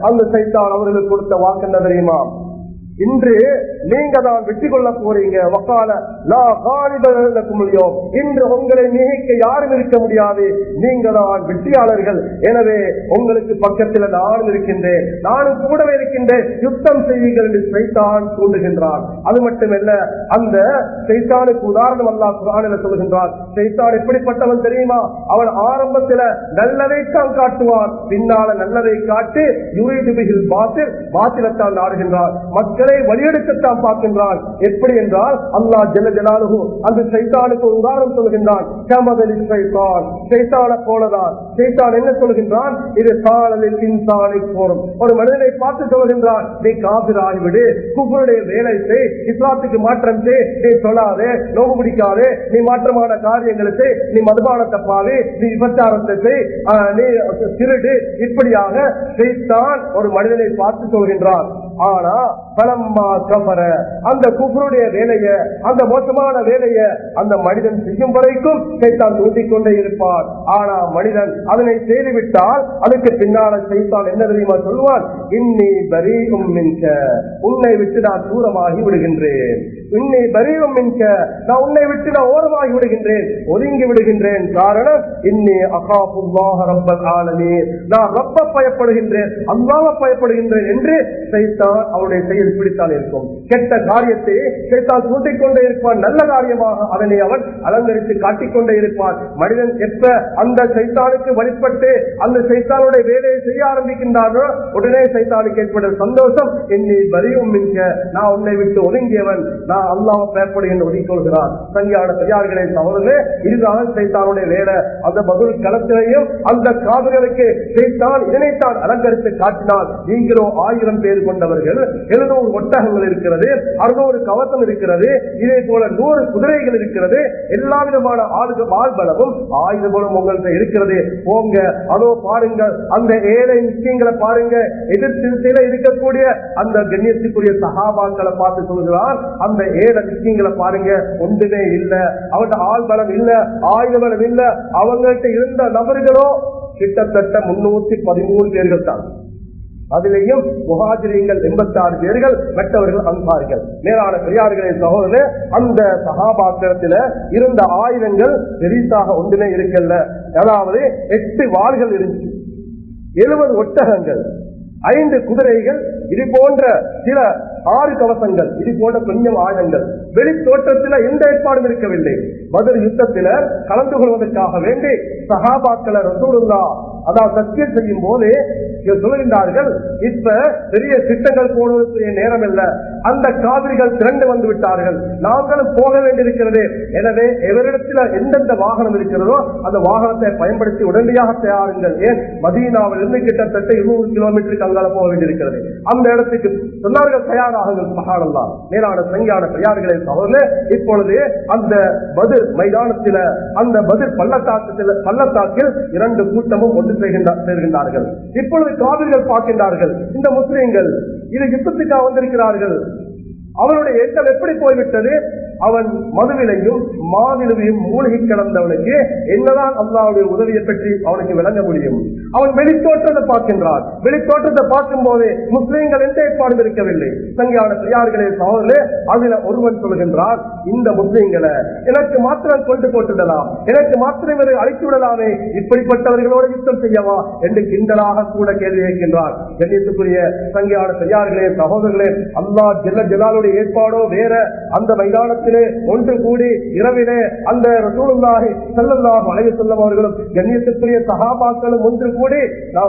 அந்த சைத்தான் அவர்களுக்கு கொடுத்த வாக்கு என்ன தெரியுமா? இன்று நீங்க தான் வெற்றி கொள்ள போறீங்க. வக்கால லா காலிபலக்கும், இன்று உங்களை மிகைக்க யாரும் இருக்க முடியாது, நீங்க தான் வெற்றியாளர்கள். எனவே உங்களுக்கு பக்கத்தில் நானும் இருக்கின்றேன், நானும் கூடவே இருக்கின்றேன், யுத்தம் செய்யுங்கள் என்று சைத்தான் தூண்டுகின்றான். அது மட்டுமல்ல, அந்த சைத்தானுக்கு உதாரணம் அல்லாஹ் குர்ஆனில் சொல்கின்றான். சைத்தான் எப்படிப்பட்டவன் தெரியுமா? அவன் ஆரம்பத்தில் நல்லதைத்தான் காட்டுவான், பின்னால நல்லதை காட்டி யுரீது பிஹில் பாத்தில், பாத்திலத்தான் நாடுகின்றான், மக்களை வழியெடுக்கத்தான் பார்க்கின்றான். எப்படி என்றால் அல்லாஹ் ஜல்ல ஜலாலுஹு அந்த சைத்தானுக்கு ஒரு உதாரணம் சொல்கின்றான். கமதலி ஷைத்தான், சைத்தானை போலதான். சைத்தான் என்ன சொல்கின்றான்? இது காலலில் இன்சானை போரும். ஒரு மனிதனை பார்த்து சொல்கின்றான், நீ காபிராகிவிடு, குஃபருடைய வேலை செய், இஸ்லாத்துக்கு மாற்றம் செய், நீ சொல்லாதே, நோவு பிடிக்காதே, நீ மாற்றமான காரியங்களை செய், நீ மதுபானத்தை பாவி, நீ விபச்சாரத்தை செய், நீ திருடு, இப்படியாக சைத்தான் ஒரு மனிதனை பார்த்து சொல்கின்றான். ஆனா பலம்மா கஃபர, அந்த குஃப்ருடைய வேலைய, அந்த மோசமான வேலைய அந்த மனிதன் செய்யும் வரைக்கும் சைத்தான் தூண்டிக் கொண்டே இருப்பான். ஆனா மனிதன் அதனை செய்துவிட்டால் அதுக்கு பின்னால சைத்தான் என்ன தெரியுமா சொல்லுவான்? இன்னி பரீஉம் மின்க, உன்னை விட்டு நான் தூரமாகி விடுகின்றேன். இன்னி பரீஉம் மின்க, நான் உன்னை விட்டு நான் ஓரமாகி விடுகின்றேன், ஒதுங்கி விடுகின்றேன். காரணம் இன்னி அகாஃபுல்லாஹ ரப்பல் ஆலமீன், நான் ரப்ப பயப்படுகின்றேன், அல்லாஹ்வை பயப்படுகின்றேன் என்று சைத்தான் அவருடைய செயல் பிடித்தான் இருக்கும். கெட்ட காரியத்தை சைத்தான் தூண்டிக் கொண்டே இருப்பான், நல்ல காரியமாக அதனை அவன் அலங்கரித்து காட்டிக்கொண்டே இருப்பான். மனிதன் எப்ப அந்த சைத்தானுக்கு வழிபட்டு அந்த சைத்தானுடைய வேலையை செய்ய ஆரம்பிக்கின்றானோ உடனே சைத்தானுக்கு ஏற்பட்ட சந்தோஷம், என்னை பரியும் மின்க, நான் உன்னை விட்டு ஒதுங்கியவன், நான் அல்லாஹ்வை பயப்படுகின்ற ஒதுக்கொள்கிறான். சரியான பெரியார்களே சகோதரர்களே, இதுதான் சைத்தானுடைய வேலை. அந்த பதில் களத்திலையும் அந்த காதுகளுக்கு சைத்தான் இதனைத்தான் அலங்கரித்து காட்டினான். நீங்களோ 1000 பேர் கொண்டவர்கள், 700 ஒட்டகங்கள் இருக்கிறது, 600 கவசம் இருக்கிறது, இதே போல 100 குதிரைகள் இருக்கிறது, எல்லா விதமான ஆள்பலமும் ஆயுதபலம் உங்கள்கிட்ட இருக்கிறது. போங்க, அதோ பாருங்க, அந்த ஏழை முஸ்லிம்களை பாருங்க, எதிர்த்திசையில இருக்கக்கூடிய அந்த கண்ணியத்துக்குரிய சஹாபாக்களை பார்த்து சொல்கிறான், அந்த ஏழை முஸ்லிம்களை பாருங்க, ஒன்றுமே இல்ல, அவன் ஆள்பலம் இல்ல, ஆயுதபலம் இல்ல, அவங்கள்ட்ட இருந்த நபர்களோ கிட்டத்தட்ட 313 பேர்கள் தான். அதிலேயும் முஹாஜிரீன்கள் 86 பேர்கள், மற்றவர்கள் அன்சாரிகள். மேலான பெரியார்களே சகோதரர்களே, அந்த சஹாபாக்களத்தில் இருந்த ஆயுதங்கள் பெரிசாக ஒன்றுமே இருக்கல்ல. அதாவது 8 வாள்கள் இருந்துச்சு, 70 ஒட்டகங்கள், 5 குதிரைகள், இது போன்ற சில 6 கவசங்கள், இது போன்ற கொஞ்சம் ஆயுதங்கள். வெளி தோற்றத்தில் எந்த ஏற்பாடும் இருக்கவில்லை. பத்ர் யுத்தத்தில் கலந்து கொள்வதற்காக வேண்டி சஹாபாக்களை ரசூலுல்லாஹ் அதாவது சத்தியம் செய்யும் போது சொல்கின்றார்கள், இப்ப பெரிய திட்டங்கள் போடுவதற்கு நேரம் இல்லை, அந்த காவிரிகள் திரண்டு வந்து விட்டார்கள், நாங்களும் போக வேண்டியிருக்கிறது. எனவே எவரிடத்தில் எந்தெந்த வாகனம் இருக்கிறதோ அந்த வாகனத்தை பயன்படுத்தி உடனடியாக தயாருங்கள். ஏன், மதீனாவில் இருந்து கிட்டத்தட்ட 200 கிலோமீட்டருக்கு அங்கால போக வேண்டியிருக்கிறது. அந்த இடத்துக்கு சொன்னார்கள், தயாராகுங்கள். சுப்ஹானல்லாஹ். மேலான சங்கையான பெரியார்களே சகோதரர்களே, இப்பொழுது அந்த பத்ர் மைதானத்தில், அந்த பத்ர் பள்ளத்தாக்கில் 2 கூட்டமும் ஒன்று சேர்கின்றார்கள். இப்பொழுது காவிர்கள் பார்க்கின்றார்கள், இந்த முஸ்லிம்கள் இது யுத்தத்துக்காக வந்திருக்கிறார்கள், அவனுடைய எண்ணம் எப்படி போய்விட்டது? அவன் மதுவிலையும் மாதிலையும் மூழ்கி கிடந்தவனுக்கு என்னதான் அல்லாஹ்வுடைய உதவியை பற்றி அவனுக்கு விளங்க முடியும்? அவன் வெளித்தோற்றத்தை பார்க்கின்றான். வெளித்தோற்றத்தை பார்க்கும் போது முஸ்லிம்கள் எந்த ஏற்பாடும் இருக்கவில்லை. சங்கையான பெரியார்களே சகோதரர்களே, அதுல ஒருவன் சொல்கின்றான், இந்த முஸ்லிம்களை எனக்கு மாத்திரம் கொண்டு போட்டுடலாம், எனக்கு மாத்திரம் இவரை அழித்து விடலாமே, இப்படிப்பட்டவர்களோடு யுத்தம் செய்யவா என்று கிண்டலாக கூட கேள்வி கேட்கின்றான். கண்ணியத்துக்குரிய சங்கையான பெரியார்களே சகோதரர்களே, அல்லாஹ் ஜல்ல ஜலாலுடைய ஏற்பாடோ வேற. அந்த மைதானத்தில் இடத்திலே ஒன்று கூடி இரவிலே அந்த ரசூலுல்லாஹி ஸல்லல்லாஹு அலைஹி வஸல்லம் அவர்களும் கண்ணியத்துக்குரிய சஹாபாக்களும் ஒன்று கூடி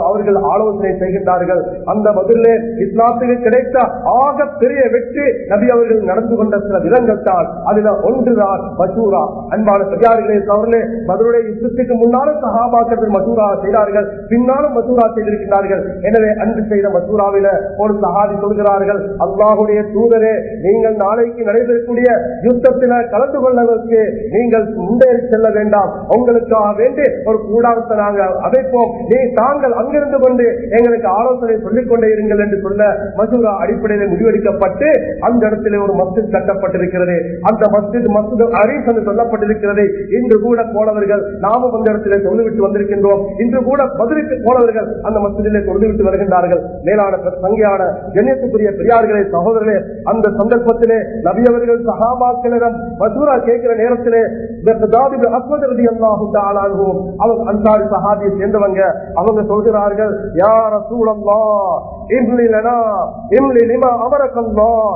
அவர்கள் ஆலோசனை செய்கின்றார்கள். அந்த பதிலே இஸ்லாத்துக்கு கிடைத்த ஆக பெரிய வெற்றி நபி அவர்கள் நடந்து கொண்ட சில விதங்கள் தான். அதுல ஒன்றுதான் மசூரா. அன்பான பெரியார்களே அவர்களே, பதிலுடைய யுத்தத்துக்கு முன்னாலும் சஹாபாக்கள் மசூரா செய்தார்கள், பின்னாலும் மசூரா செய்திருக்கிறார்கள். எனவே அன்று செய்த மசூராவில ஒரு சஹாபி சொல்கிறார்கள், அல்லாஹுடைய தூதரே, நீங்கள் நாளைக்கு நடைபெறக்கூடிய யுத்தத்தில கலந்து கொள்வதற்கு நீங்கள் முன்னேறி செல்ல வேண்டாம், உங்களுக்காக வேண்டி ஒரு கூடாரத்தை நாங்கள் அமைப்போம், தாங்கள் அங்கிருந்து கொண்டு எங்களுக்கு ஆலோசனை சொல்லிக் கொண்டே இருங்கள் என்று சொல்ல மசூரா அடிப்படையில் முடிவெடுக்கப்பட்டு அந்த இடத்திலே ஒரு மஸ்ஜித் கட்டப்பட்டிருக்கிறது. அந்த மஸ்ஜித் அரீஸ் என்று சொல்லப்பட்டிருக்கிறது. இன்று கூட போனவர்கள் நாமும் அந்த இடத்திலே சொல்லிவிட்டு வந்திருக்கின்றோம். இன்று கூட பதிலுக்கு போனவர்கள் அந்த மஸ்ஜிதிலே சொல்லிவிட்டு வருகின்றார்கள். மேலான சங்கையான கண்ணியத்துக்குரிய பெரியார்களே சகோதரர்களே, அந்த சந்தர்ப்பத்திலே நபி அவர்கள் சஹாபாக்களிடம் மசூரா கேட்கிற நேரத்திலே அவங்க அன்சாரி சஹாபியை சேர்ந்தவங்க அவங்க சொல்கிறார்கள், யா ரசூலல்லாஹ் இம்லி லனா இம்லி லிமா அமரக்கல்லாஹ்,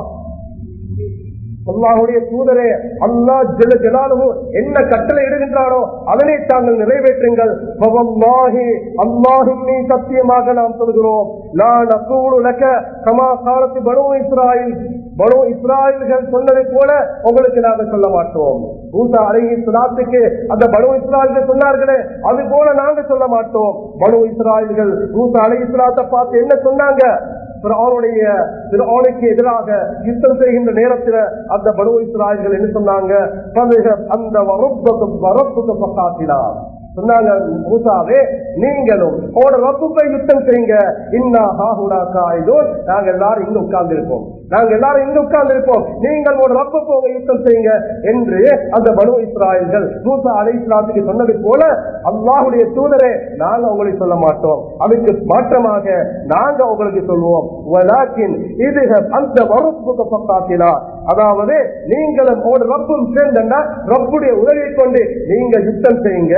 அல்லாஹ்வுடைய தூதரே, அல்லாஹ் ஜல்ல ஜலாலுஹு என்ன கட்டளை இடுகின்றாரோ அதனை தாங்கள் நிறைவேற்றுங்கள். வல்லாஹி அல்லாஹ்வின் சத்தியமாக நாம் சொல்கிறோம், லா நகூலு லக கமா காலத்து பனூ இஸ்ராயில், பனூ இஸ்ராயில்கள் சொன்னதை போல உங்களுக்கு நாங்கள் சொல்ல மாட்டோம். மூசா அலைஹிஸ்ஸலாத்துக்கு அந்த பனூ இஸ்ராயில்கள் சொன்னார்களே அது போல நாங்க சொல்ல மாட்டோம். பனூ இஸ்ராயில்கள் மூசா அலைஹிஸ்ஸலாத்தை பார்த்து என்ன சொன்னாங்க? எதிராக யுத்தம் செய்கின்ற நேரத்தில் அந்த பனூ இஸ்ராயில்கள் என்ன சொன்னாங்க? அந்த சொன்னாங்க, மூசாவே நீங்களும் ரப்புக்கை யுத்தம் செய்யுங்க, இன்னா ஹாஹுனா காயிதூன், நாங்க எல்லாரும் இங்க உட்கார்ந்து இருப்போம், நாங்க எல்லாரும் இங்க உட்கார்ந்து இருப்போம், நீங்கள் ஒரு ரப்புக்கு உங்க யுத்தம் செய்யுங்க என்று அந்த பனூ இஸ்ராயில்கள் மூசா அலைஹிஸ்ஸலாத்துக்கு சொன்னது போல அல்லாஹ்வுடைய தூதரே நாங்க உங்களுக்கு சொல்ல மாட்டோம், அதுக்கு மாற்றமாக நாங்க உங்களுக்கு சொல்வோம், வலாக்கின் இதுக அந்த ரப்புக்கு ஃபகாத்திலா, அதாவது நீங்களும் ஒரு ரப்பும் சேர்ந்தா ரப்புடைய உதவியை கொண்டு நீங்க யுத்தம் செய்யுங்க,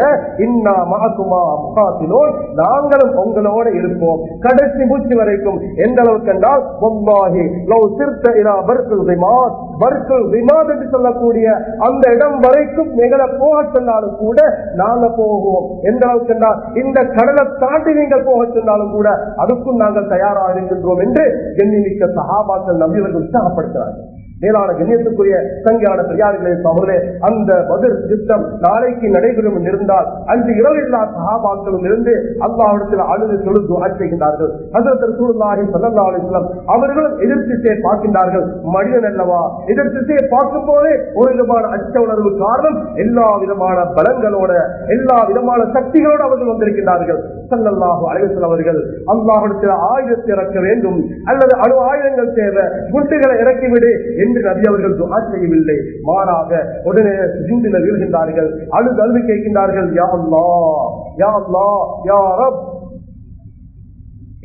இன்னா மஅகுமா முகாத்திலூன், நாங்களும் உங்களோட இருப்போம் கடைசி மூச்சு வரைக்கும். எந்த அளவுக்கு என்றால் வல்லாஹி லவ் சிர்த இலா பர்குல் கிமாத், பர்குல் கிமாத் என்று சொல்லக்கூடிய அந்த இடம் வரைக்கும் எங்களை போக சொன்னாலும் கூட நாங்க போவோம். எந்த அளவுக்கு என்றால் இந்த கடலை தாண்டி நீங்கள் போக சொன்னாலும் கூட அதுக்கும் நாங்கள் தயாராக இருக்கின்றோம் என்று கண்ணியமிக்க சஹாபாக்கள் நபியவர்கள் உற்சாகப்படுத்துகிறார்கள். மேலான கண்ணியத்துக்குரிய சங்கையான பெரியார்களே சகோதரே, அந்த பத்ர் யுத்தம் நாளைக்கு நடைபெறும் இருந்தால் அன்று இரவில்லா சஹாபாக்களும் இருந்து அல்லாஹ்விடத்தில் அழுது தொழுது துஆ செய்கின்றார்கள். ஹஜ்ரத் ரசூலுல்லாஹி ஸல்லல்லாஹு அலைஹி வஸல்லம் அவர்களும் எதிர்த்திசையை பார்க்கின்றார்கள். மனிதன் அல்லவா, எதிர்த்திசையை பார்க்கும் போதே ஒரு விதமான அச்ச உணர்வு, காரணம் எல்லா விதமான பலங்களோட எல்லா விதமான சக்திகளோடு அவர்கள் வந்திருக்கின்றார்கள். ஸல்லல்லாஹு அலைஹி வஸல்லம் அவர்கள் அல்லாஹ்விடத்தில் ஆயுதத்தை இறக்க வேண்டும் அல்லது அணு ஆயுதங்கள் தேவை, குண்டுகளை இறக்கிவிடு என்று நபி அவர்கள் துஆ செய்யவில்லை. மாறாக உடனே சிந்தில வீழ்கின்றார்கள், அழுது அழுது கேட்கின்றார்கள், யா அல்லாஹ் யா அல்லாஹ் யா ரப்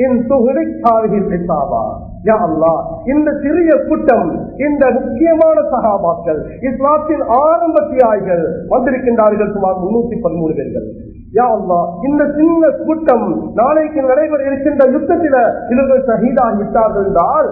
இன் துஹ்ரிக் ஹாதிஹில் இஸாபா, யா அல்லாஹ் இந்த சிறிய கூட்டம், இந்த முக்கியமான சஹாபாக்கள், இஸ்லாத்தின் ஆரம்ப தியாகிகள் வந்திருக்கின்றார்கள், சுமார் 313 பேர்கள். யா அல்லாஹ் இந்த சின்ன கூட்டம் நாளைக்கு நடைபெற இருக்கின்ற யுத்தத்தில இவர்கள் ஷஹீதாகி விட்டார்கள் என்றால்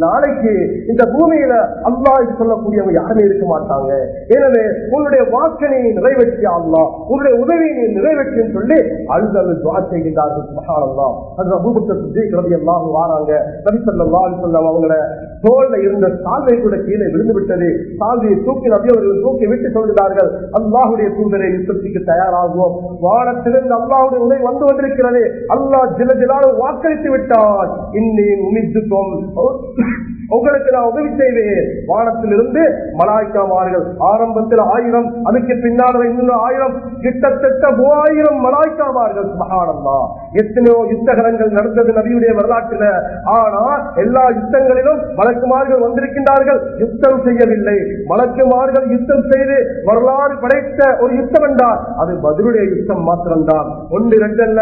நாளைக்கு இந்த பூமியில அல்லாஹ் சொல்லக்கூடியவங்க யாருமே இருக்க மாட்டாங்க. எனவே உன்னுடைய வாக்கனை நிறைவேற்றியா அல்லாஹ், உன்னுடைய உதவியை நிறைவேற்றி சொல்லி அழுது துஆ செய்கின்றார்கள். சுப்ஹானல்லாஹ். அது அபூபக்கர் சித்திக் ரலியல்லாஹு வாராங்க, நபி ஸல்லல்லாஹு அலைஹி வஸல்லம் அவங்கள தோல்ல இருந்த சால்வை கூட கீழே விழுந்து விட்டது. சால்வையை தூக்கி நபி அவர்கள் தூக்கி விட்டு சொல்கிறார்கள், அல்லாஹ்வுடைய தூதரை யுத்தத்துக்கு தயாராகுவோம், வானத்திலிருந்து அல்லாஹ்வுடைய உதவி வந்து கொண்டிருக்கிறது, அல்லாஹ் ஜல்ல ஜலாலுஹு வாக்களித்து விட்டார், உங்களுக்கு நான் உதவி செய்வேன். வானத்திலிருந்து மலாய்க்காமார்கள் ஆரம்பத்தில் 1000, அதுக்கு பின்னால் இன்னொரு 1000, கிட்டத்தட்ட 3000 மலாய்க்காமார்கள். சுப்ஹானல்லாஹ். எத்தனையோ யுத்தகலங்கள் நடந்தது நபியுடைய வரலாற்றில். ஆனால் எல்லா யுத்தங்களிலும் மலக்குமார்கள் வந்திருக்கின்றார்கள், யுத்தம் செய்யவில்லை. மலக்குமார்கள் யுத்தம் செய்து வரலாறு படைத்த ஒரு யுத்தம் என்றால் அது பத்ருடைய யுத்தம் மாத்திரம்தான். 1 2 அல்ல,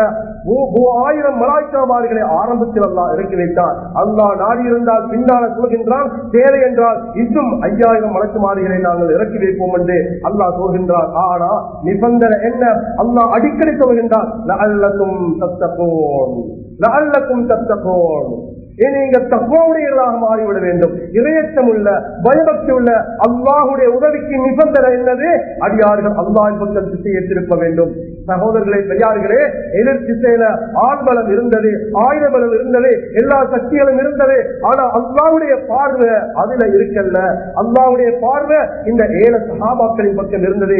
3000 மலாய்க்காமார்களை ஆரம்பத்தில் அல்லாஹ் இறக்கி வைத்தார். அல்லாஹ் நாடி இருந்தால் பின்னால் சொல்கின்றான், தேவை என்றால் இன்னும் 5000 மலக்குமாரிகளை நாங்கள் இறக்கி வைப்போம் என்று அல்லாஹ் சொல்கின்றார். ஆனா நிபந்தனை என்ன? அல்லாஹ் அடிக்கடி சொல்கின்றார், லஅல்லக்கும் தத்தகூன், லஅல்லக்கும் தத்தகூன், நீங்க தக்வாவுடையவர்களாக மாறிவிட வேண்டும். இறையச்சம் உள்ள, பயபக்தி உள்ள, அல்லாஹுடைய உதவிக்கு நிபந்தனை என்னது? அடியார்கள் அல்லாஹ் பக்கம் திசையை திருப்ப வேண்டும். சகோதரர்களே, பெரியார்களே, எதிர் திசையில ஆண்பலம் இருந்தது, ஆயுத பலம் இருந்தது, எல்லா சக்திகளும் இருந்தது. ஆனா அல்லாஹ்வுடைய பார்வை அதுல இருக்கல்ல. அல்லாஹ்வுடைய பார்வை இந்த 7 சஹாபாக்களின் பக்கம் இருந்தது.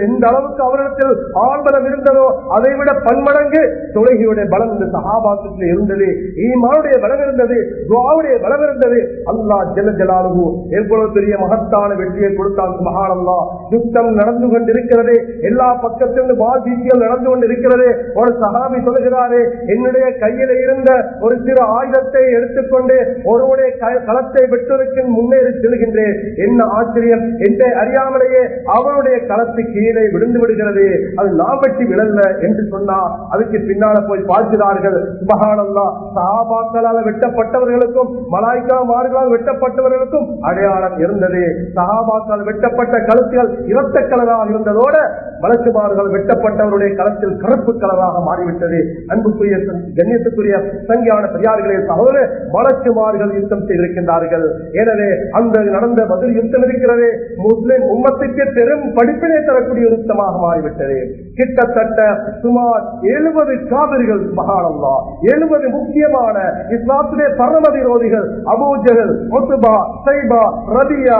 எந்த அளவுக்கு அவரிடத்தில் ஆண்பலம் இருந்ததோ அதை விட பன்மடங்கு தொழுகையுடைய பலம் இந்த சஹாபாக்களில் இருந்தது. ஈமானுடைய பலம் இருந்தது, துஆவுடைய பலம் இருந்தது. அல்லாஹ் ஜல்ல ஜலாலுஹு எவ்வளவு பெரிய மகத்தான வெற்றியை கொடுத்தான். சுப்ஹானல்லாஹ். யுத்தம் நடந்து கொண்டிருக்கிறது, எல்லா பக்கத்திலிருந்து வாசிகள் நடந்து கொண்டிருக்கிறது. ஒரு சஹாபி சொல்கிறாரே, என்னுடைய கையில இருந்த ஒரு சிறு ஆயுதத்தை எடுத்துக்கொண்டு ஒருவருடைய களத்தை வெட்டுவதற்கு முன்னேறி செல்கின்றேன். என்ன ஆச்சரியம், என்னை அறியாமலேயே அவருடைய களத்து கீழே விழுந்து விடுகிறது. அது நான் வெட்டி விழல்ல என்று சொன்னா அதுக்கு பின்னால போய் பார்க்கிறார்கள். சுப்ஹானல்லாஹ். சஹாபாக்களால் வெட்டப்பட்டவர்களுக்கும் மலாயிக்காமார்களால் வெட்டப்பட்டவர்களுக்கும் அடையாளம் இருந்தது. சஹாபாக்கள் வெட்டப்பட்ட கழுத்துகள் இரத்த கலராக இருந்ததோடு மலக்குமார்கள் வெட்டப்பட்டவருடைய களத்தில் கருப்பு கலராக மாறிவிட்டது. அன்புக்குரிய கண்ணியத்துக்குரிய சங்கியான பெரியார்களே, சகோதர மலக்குமார்கள் யுத்தம் செய்திருக்கின்றார்கள். எனவே அந்த நடந்த பதில் யுத்தம் இருக்கிறது முஸ்லிம் உம்மத்துக்கு பெரும் படிப்பினை தரக்கூடிய யுத்தமாக மாறிவிட்டது. கிட்டத்தட்ட சுமார் 70 காபிர்கள், சுப்ஹானல்லாஹ், 70 முக்கியமான இஸ்லாத்துடைய பரம விரோதிகள், அபூ ஜஹல், உத்பா, ஷைபா, ரபியா,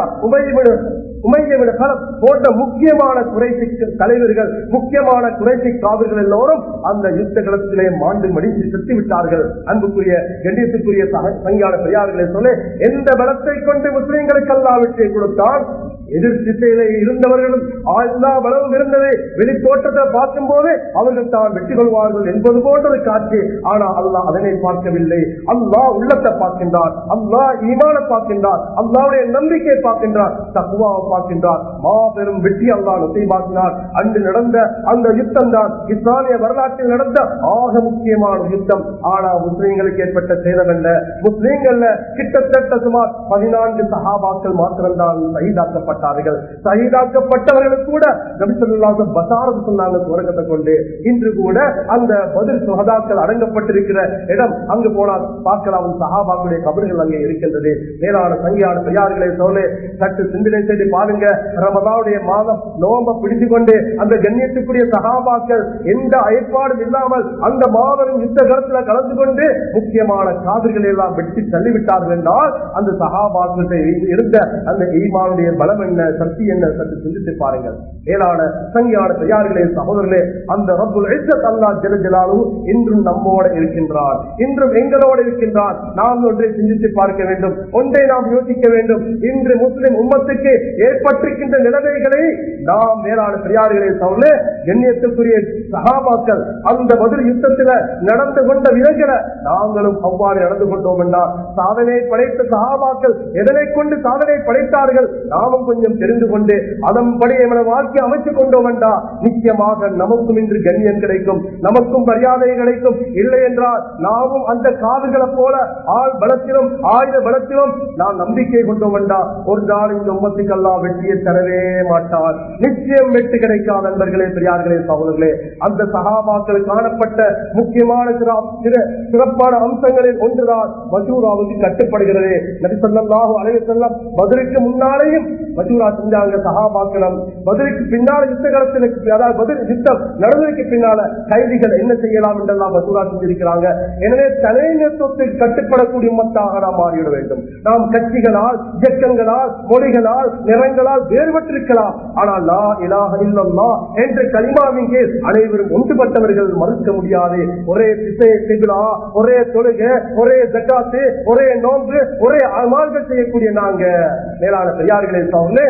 உமையவின் கலப் போன்ற முக்கியமான குறைசி தலைவர்கள், முக்கியமான குறைசி காவிர்கள் எல்லோரும் அந்த யுத்த களத்திலே மாண்டு மடித்து செத்து விட்டார்கள். அன்புக்குரிய கண்ணியத்துக்குரிய சங்கியான பெரியார்களை சொல்ல, எந்த பலத்தை கொண்டு முஸ்லிம்களுக்கு அல்லாஹ் வெற்றியை கொடுத்தான்? எதிர் திசையிலே இருந்தவர்களும் எல்லா பலமும் இருந்தது. வெளி தோற்றத்தை பார்க்கும் போது அவர்கள் தான் வெற்றி கொள்வார்கள் என்பது போன்றது காட்சி. ஆனால் அல்லாஹ் அதனை பார்க்கவில்லை. அல்லாஹ் உள்ளத்தை பார்க்கின்றான், அல்லாஹ் ஈமானை பார்க்கின்றான், அல்லாஹ்வுடைய நம்பிக்கை பார்க்கின்றான், தக்வாவை பார்க்கின்றான். மாபெரும் வெற்றி அல்லாஹ் நசீபாக்கினார். அன்று நடந்த அந்த யுத்தம் தான் இஸ்லாமிய வரலாற்றில் நடந்த ஆக முக்கியமான யுத்தம். ஆனா முஸ்லிம்களுக்கு ஏற்பட்ட சேதம் என்ன? முஸ்லிம்கள் கிட்டத்தட்ட சுமார் 14 சஹாபாக்கள் மாத்திரம்தான் ஷஹீதாக்கப்பட்டார்கள். ஷஹீதாக்கப்பட்டவர்களுக்கு கூட நபி ஸல்லல்லாஹு அலைஹி வஸல்லம் பஷாரத் சொன்னாங்க சுவர்க்கத்தை கொண்டு. இன்று கூட அந்த பதில் சுஹதாக்கள் அடங்கப்பட்டிருக்கிற இடம் அங்கு போனால் பார்க்கலாம். சஹாபாக்களுடைய கபர்கள் அங்கே இருக்கின்றது. மேலான சங்கியான பெரியார்களை சொல்ல சற்று சிந்தனை செய்து பாருங்க. ரமதானுடைய மாதம் நோம்ப பிடித்து கொண்டு அந்த கண்ணியத்துக்குரிய சஹாபாக்கள் எந்த ஏற்பாடும் இல்லாமல் அந்த மாபெரும் யுத்த களத்தில் கலந்து கொண்டு முக்கியமான காவிர்களை எல்லாம் வெட்டி தள்ளிவிட்டார்கள் என்றால் அந்த சஹாபாக்கள் இருந்த அந்த ஈமானுடைய பலம் என்ன, சக்தி என்ன, சற்று சிந்தித்து பாருங்கள். மேலான சங்கியான பெரியார்களே, சகோதரர்களே, அந்த ரப்புல் இஸ்ஸத் அல்லாஹ் ஜல்ல ஜலாலுஹு இன்றும் நம்மோடு இருக்கின்றார், இன்றும் எங்களோடு இருக்கின்றார். நாம் ஒன்றை சிந்தித்து பார்க்க வேண்டும், ஒன்றை நாம் யோசிக்க வேண்டும். இன்று முஸ்லிம் உம்மத்துக்கு ஏற்பட்டிருக்கின்ற நிலைமைகளை நாம் மேலான பெரியார்களே சகோதரர்களே, கண்ணியத்துக்குரிய சஹாபாக்கள் அந்த பதில் யுத்தத்தில் நடந்து கொண்ட விதங்களை நாங்களும் அவ்வாறு நடந்து கொண்டோம் என்றால் சாதனை படைத்த சஹாபாக்கள் எதனை கொண்டு சாதனை படைத்தார்கள் நாமும் கொஞ்சம் தெரிந்து கொண்டு அதன்படி எமது வாழ்க்கை அமைத்துக் கொண்டோம் என்றால் நிச்சயமாக நமக்கும் இன்று கண்ணியம் கிடைக்கும், நமக்கும் மரியாதை கிடைக்கும். இல்லை என்றால் நாமும் அந்த காதுகளை போல ஆள் பலத்திலும் ஆயுத பலத்திலும் நாம் நம்பிக்கை கொண்டோம் என்றால் ஒரு நாள் இந்த உம்மத்துக்கு அல்லாஹ் வெற்றியை தரவே மாட்டார். நிச்சயம் வெற்றி கிடைக்காத நண்பர்களே, பெரியார்களே, சகோதரர்களே, அந்த சஹாபாக்களுக்கு காணப்பட்ட முக்கியமான சிறப்பான அம்சங்களில் ஒன்றுதான் மசூராவுக்கு கட்டுப்படுகிறது. நபி ஸல்லல்லாஹு அலைஹி வஸல்லம் பத்ருக்கு முன்னாலேயும் மசூரா செஞ்சாங்க சஹாபாக்களும். பத்ருக்கு பின்னால யுத்த காலத்தில், அதாவது பத்ர் யுத்தம் நடந்ததுக்கு பின்னால கைதிகள் என்ன செய்யலாம் என்றெல்லாம் மசூரா செஞ்சிருக்கிறாங்க. எனவே தலைமைத்துவத்துக்கு கட்டுப்படக்கூடிய உம்மத்தாக நாம் மாறிவிட வேண்டும். நாம் கட்சிகளால், இயக்கங்களால், மொழிகளால், நிறங்களால் வேறுபட்டிருக்கலாம். ஆனால் லா இலாஹ இல்லல்லாஹ் என்ற கலிமாவின் கீழ் அனைவரும் ஒன்றுபட்டவர்கள் மறுக்க முடியாது. ஒரே திசை திபிலா, ஒரே தொழுகை, ஒரே ஜக்காத்து, ஒரே நோன்பு, ஒரே அமல்கள் செய்யக்கூடிய நாங்க மேலான பெரியார்களே சகோதரர்களே,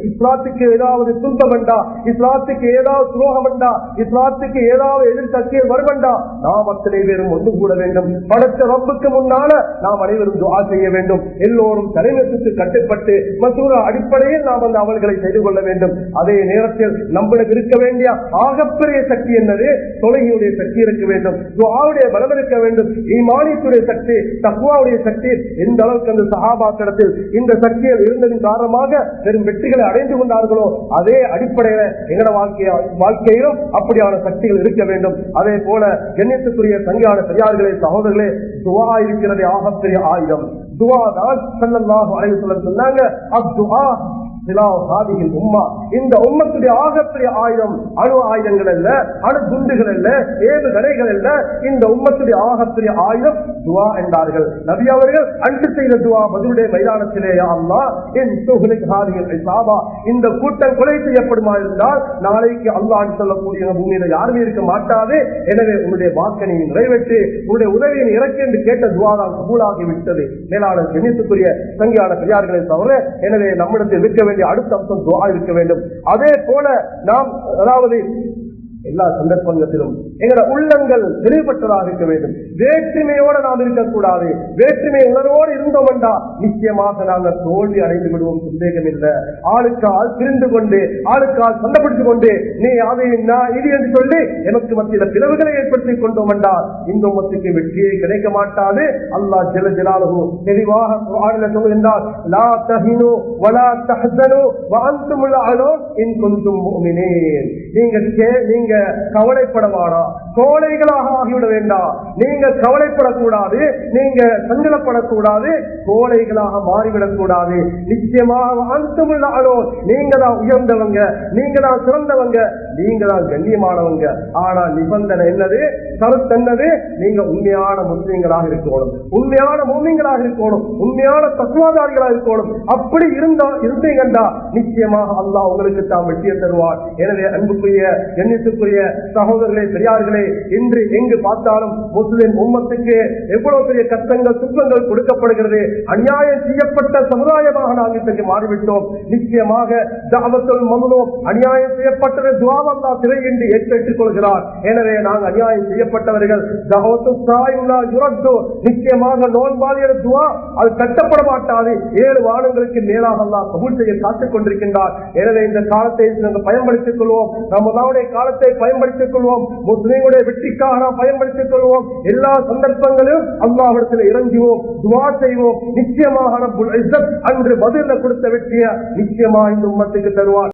இஸ்லாத்துக்கு ஏதாவது துன்பம் வேண்டா, இஸ்லாத்துக்கு ஏதாவது துரோகம் வேண்டா, இஸ்லாத்துக்கு ஏதாவது எதிர்கட்சியில் வருவண்டா நாம் அத்தனை பேரும் ஒன்று கூட வேண்டும். படைத்த ரப்புக்கு முன்னால நாம் அனைவரும் துஆ செய்ய வேண்டும். எல்லோரும் தலைமைத்துக்கு கட்டுப்பட்டு மசூரா அடிப்படையில் நாம் அந்த அமல்களை செய்து கொள்ள வேண்டும். அதே நேரத்தில் நம்மளுக்கு இருக்க வேண்டிய ஆகப்பெரிய சக்தி என்னது? தொழுகையுடைய சக்தி இருக்க வேண்டும், துஆவுடைய பலம் இருக்க வேண்டும், ஈமானியத்துடைய சக்தி, தக்வாவுடைய சக்தி. எந்த அளவுக்கு அந்த சஹாபாக்களிடத்தில் இந்த சக்திகள் இருந்ததின் காரணமாக பெரும் வெற்றிகளை அடைந்து கொண்டார்களோ அதே அடிப்படையில எங்களோட வாழ்க்கையிலும் அப்படியான சக்திகள் இருக்க வேண்டும். அதே போல கண்ணியத்துக்குரிய சங்கியான பெரியார்களே, சகோதரர்களே, துஆ இருக்கிறது ஆகப்பெரிய ஆயுதம். துஆ தான் ஸல்லல்லாஹு அலைஹி வஸல்லம் சொன்னாங்க, அத்துஆ இந்த உம்மத்துடைய ஆகப்பெரிய ஆயுதம் அணு ஆயுதங்கள் அல்ல, அணு குண்டுகள் அல்ல, ஏவுகணைகள் அல்ல. இந்த உம்மத்துடைய ஆகப்பெரிய ஆயுதம் துஆ என்றார்கள். நபி அவர்கள் அன்று செய்த துஆ பதிலுடைய மைதானத்திலே, யா அல்லாஹ் இன் துஹ்லிக் ஹாதிஹில் இஸாபா, இந்த கூட்டம் கொலை செய்யப்படுமா இருந்தால் நாளைக்கு அல்லாஹ் சொல்லக்கூடிய பூமியில யாருமே இருக்க மாட்டாது. எனவே உன்னுடைய வாக்கனை நிறைவேற்றி உன்னுடைய உதவியை இறக்கி என்று கேட்ட துஆ தான் கபூலாகி விட்டது. மேலாளர் கண்ணியத்துக்குரிய சங்கியான பெரியார்களை தவிர, எனவே நம்மிடத்தில் இருக்க வேண்டிய அடுத்த அம்சம் துஆ இருக்க வேண்டும். அதே போல நாம் அதாவது எல்லா சந்தர்ப்பங்களிலும் எங்களோட உள்ளங்கள் தெளிவுபட்டதாக இருக்க வேண்டும். வேற்றுமையோடு நாம் இருக்கக்கூடாது. வேற்றுமை உணர்வோடு இருந்தோம் என்றால் நிச்சயமாக நாங்கள் தோல்வி அடைந்து விடுவோம், சந்தேகம் இல்லை. ஆளுக்கால் பிரிந்து கொண்டு ஆளுக்கால் சண்டைப்படுத்திக் கொண்டு நீ அதை இது என்று சொல்லி எனக்கு மத்தியில் பிளவுகளை ஏற்படுத்திக் கொண்டோம் என்றால் இந்த உம்மத்துக்கு வெற்றியை கிடைக்க மாட்டாது. அல்லாஹ் ஜல்ல ஜலாலுஹு தெளிவாக குர்ஆனில் சொல்கின்றார், லா தஹினு வலா தஹ்ஸனு வ அன்துமுல் அலூன் இன் குன்தும் முஃமினீன். நீங்க கவலைப்படவாடா, கோழைகளாக ஆகிவிட வேண்டாம். நீங்க கவலைப்படக்கூடாது, நீங்க சஞ்சலப்படக்கூடாது, கோழைகளாக மாறிவிடக் கூடாது. நிச்சயமாக அன்துமுல் அலூன், நீங்க தான் உயர்ந்தவங்க, நீங்க தான் சிறந்தவங்க, நீங்க தான் கண்ணியமானவங்க. ஆனா நிபந்தனை என்னது, கருத்து என்னது, நீங்க உண்மையான முஸ்லிம்களாக இருக்கணும், உண்மையான மூமின்களாக இருக்கணும், உண்மையான தத்துவாதாரிகளாக இருக்கணும். அப்படி இருந்தீங்கண்டா நிச்சயமாக அல்லாஹ் உங்களுக்கு தான் வெற்றியை தருவார். எனவே அன்புக்குரிய எண்ணித்துக்குரிய சகோதரர்களே, பெரியார்களே, இன்று எங்கு பார்த்தாலும் முஸ்லிம் உம்மத்துக்கு எவ்வளவு பெரிய கஷ்டங்கள் துன்பங்கள் கொடுக்கப்படுகிறது. அநியாயம் செய்யப்பட்ட சமுதாயமாக நாங்கள் இன்றைக்கு மாறிவிட்டோம். நிச்சயமாக தஅவத்துல் மظلوم, அநியாயம் செய்யப்பட்டது துஆ அல்லாஹ் திரை என்று ஏற்றுக் கொள்கிறார். எனவே நாங்கள் அநியாயம் செய்யப்பட்டவர்கள் தஅவத்துல் சாயிலா யுரது, நிச்சயமாக நோன்பாளிய துஆ அது கட்டப்பட மாட்டாது. 7 வானங்களுக்கு மேலாக அல்லாஹ் கபூல் செய்ய காத்துக் கொண்டிருக்கின்றார். எனவே இந்த காலத்தை நாங்கள் பயன்படுத்திக் கொள்வோம், ரமலானுடைய காலத்தை பயன்படுத்திக் கொள்வோம், முஸ்லிம்களுடைய வெற்றிக்காக நாம் பயன்படுத்திக் கொள்வோம். எல்லா சந்தர்ப்பங்களும் அல்லாஹ்விடத்தில் இறங்குவோம், துஆ செய்வோம். நிச்சயமாக ரப்புல் இஸ்ஸத் அன்று பதில கொடுத்த வெற்றியை நிச்சயமாக இந்த உம்மத்துக்கு தருவார்.